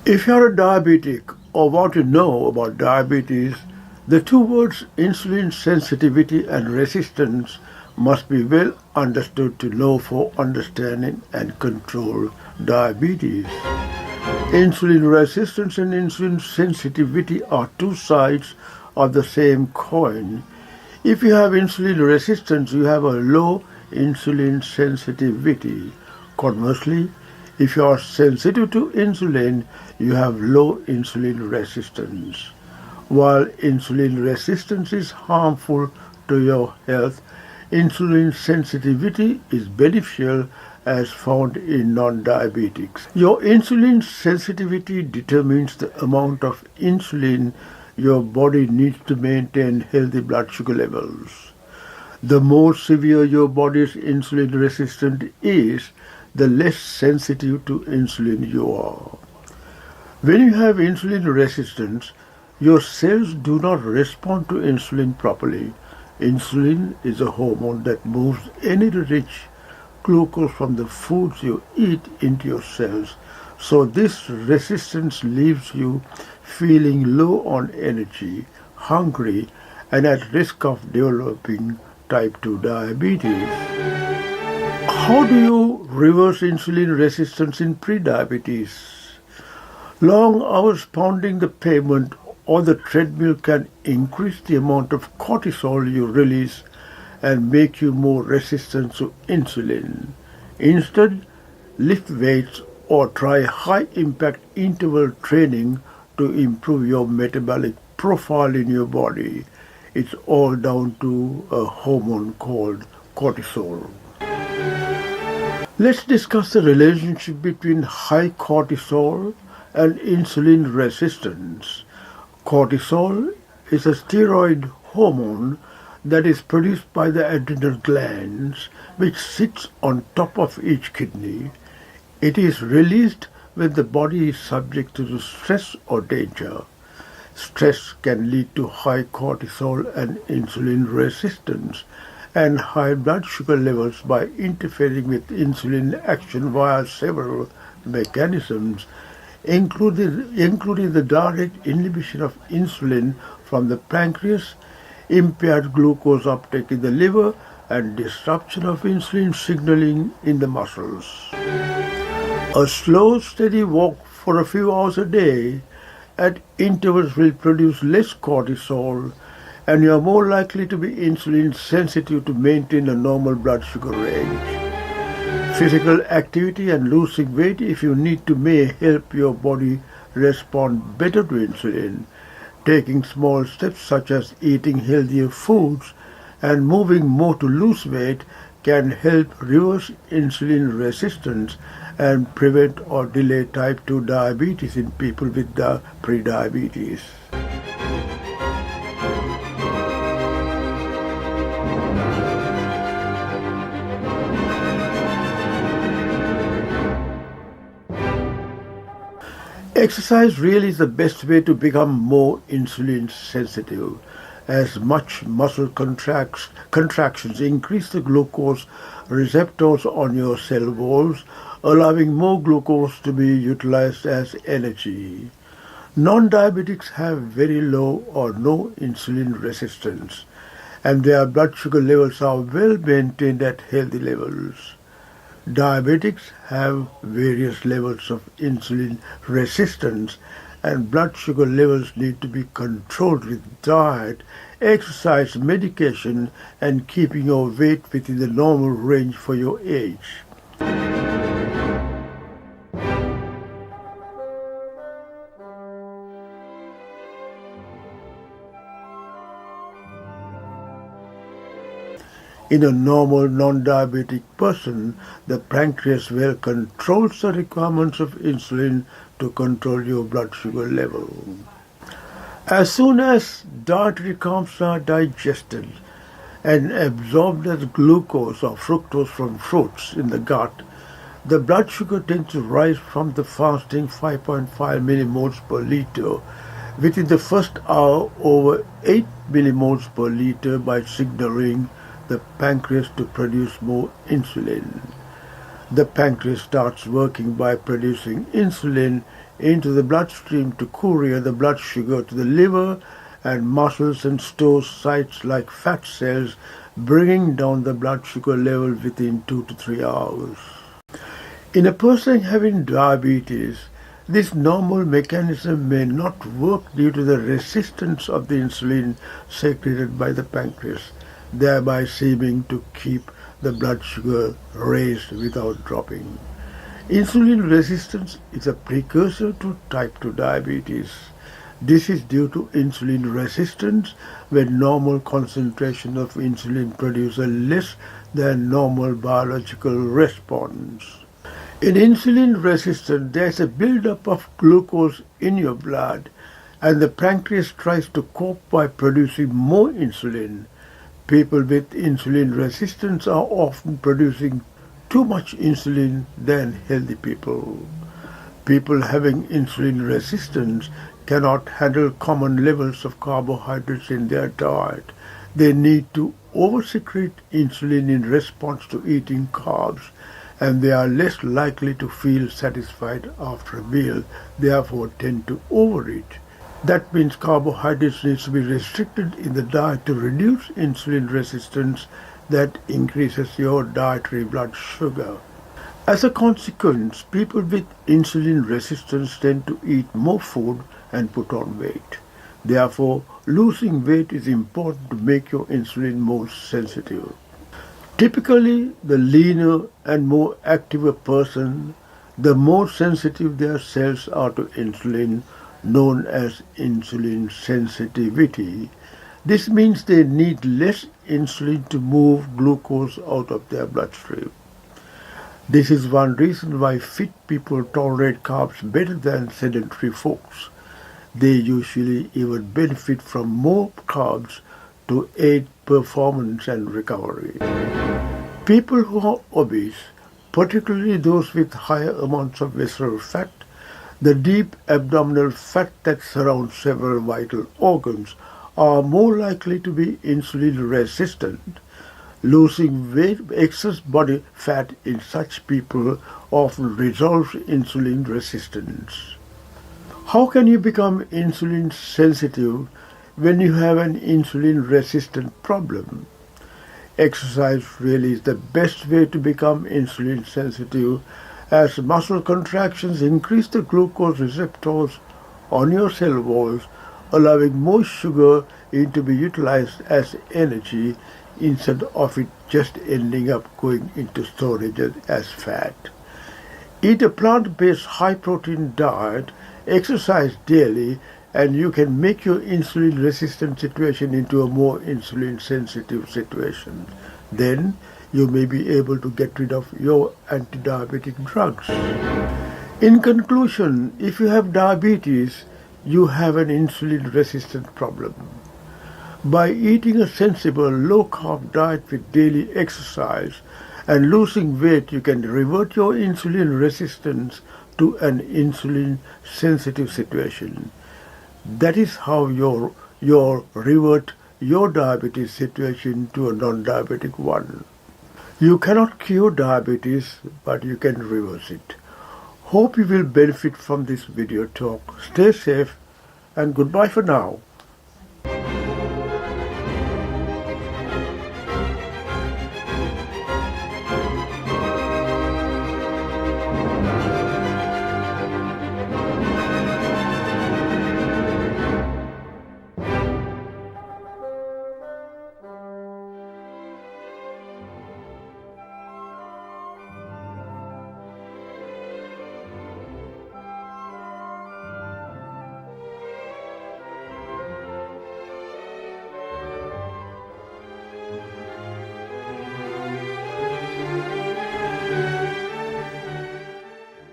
If you're a diabetic or want to know about diabetes, the two words insulin sensitivity and resistance must be well understood to know for understanding and control diabetes. Insulin resistance and insulin sensitivity are two sides of the same coin. If you have insulin resistance, you have a low insulin sensitivity. Conversely, if you are sensitive to insulin, you have low insulin resistance. While insulin resistance is harmful to your health, insulin sensitivity is beneficial as found in non-diabetics. Your insulin sensitivity determines the amount of insulin your body needs to maintain healthy blood sugar levels. The more severe your body's insulin resistance is, the less sensitive to insulin you are. When you have insulin resistance, your cells do not respond to insulin properly. Insulin is a hormone that moves any rich glucose from the foods you eat into your cells. So this resistance leaves you feeling low on energy, hungry, and at risk of developing type 2 diabetes. How do you reverse insulin resistance in prediabetes? Long hours pounding the pavement or the treadmill can increase the amount of cortisol you release and make you more resistant to insulin. Instead, lift weights or try high-impact interval training to improve your metabolic profile in your body. It's all down to a hormone called cortisol. Let's discuss the relationship between high cortisol and insulin resistance. Cortisol is a steroid hormone that is produced by the adrenal glands, which sits on top of each kidney. It is released when the body is subject to stress or danger. Stress can lead to high cortisol and insulin resistance and high blood sugar levels by interfering with insulin action via several mechanisms, including the direct inhibition of insulin from the pancreas, impaired glucose uptake in the liver, and disruption of insulin signaling in the muscles. A slow, steady walk for a few hours a day at intervals will produce less cortisol, and you are more likely to be insulin sensitive to maintain a normal blood sugar range. Physical activity and losing weight if you need to may help your body respond better to insulin. Taking small steps such as eating healthier foods and moving more to lose weight can help reverse insulin resistance and prevent or delay type 2 diabetes in people with prediabetes. Exercise really is the best way to become more insulin sensitive, as much muscle contractions increase the glucose receptors on your cell walls, allowing more glucose to be utilized as energy. Non-diabetics have very low or no insulin resistance, and their blood sugar levels are well maintained at healthy levels. Diabetics have various levels of insulin resistance, and blood sugar levels need to be controlled with diet, exercise, medication, and keeping your weight within the normal range for your age. In a normal non-diabetic person, the pancreas well controls the requirements of insulin to control your blood sugar level. As soon as dietary carbs are digested and absorbed as glucose or fructose from fruits in the gut, the blood sugar tends to rise from the fasting 5.5 millimoles per liter within the first hour over 8 millimoles per liter by signaling the pancreas to produce more insulin. The pancreas starts working by producing insulin into the bloodstream to courier the blood sugar to the liver and muscles and stores sites like fat cells, bringing down the blood sugar level within 2 to 3 hours. In a person having diabetes, this normal mechanism may not work due to the resistance of the insulin secreted by the pancreas, thereby seeming to keep the blood sugar raised without dropping. Insulin resistance is a precursor to type 2 diabetes. This is due to insulin resistance when normal concentration of insulin produces a less than normal biological response. In insulin resistance, there is a buildup of glucose in your blood, and the pancreas tries to cope by producing more insulin. People with insulin resistance are often producing too much insulin than healthy people. People having insulin resistance cannot handle common levels of carbohydrates in their diet. They need to oversecrete insulin in response to eating carbs, and they are less likely to feel satisfied after a meal, therefore tend to overeat. That means carbohydrates needs to be restricted in the diet to reduce insulin resistance that increases your dietary blood sugar. As a consequence, people with insulin resistance tend to eat more food and put on weight. Therefore, losing weight is important to make your insulin more sensitive. Typically, the leaner and more active a person, the more sensitive their cells are to insulin, known as insulin sensitivity. This means they need less insulin to move glucose out of their bloodstream. This is one reason why fit people tolerate carbs better than sedentary folks. They usually even benefit from more carbs to aid performance and recovery. People who are obese, particularly those with higher amounts of visceral fat, the deep abdominal fat that surrounds several vital organs, are more likely to be insulin resistant. Losing weight, excess body fat in such people often resolves insulin resistance. How can you become insulin sensitive when you have an insulin resistant problem? Exercise really is the best way to become insulin sensitive, as muscle contractions increase the glucose receptors on your cell walls, allowing more sugar to be utilized as energy instead of it just ending up going into storage as fat. Eat a plant-based high-protein diet, exercise daily, and you can make your insulin-resistant situation into a more insulin-sensitive situation. Then you may be able to get rid of your anti-diabetic drugs. In conclusion, if you have diabetes, you have an insulin-resistant problem. By eating a sensible low-carb diet with daily exercise and losing weight, you can revert your insulin resistance to an insulin-sensitive situation. That is how you revert your diabetes situation to a non-diabetic one. You cannot cure diabetes, but you can reverse it. Hope you will benefit from this video talk. Stay safe and goodbye for now.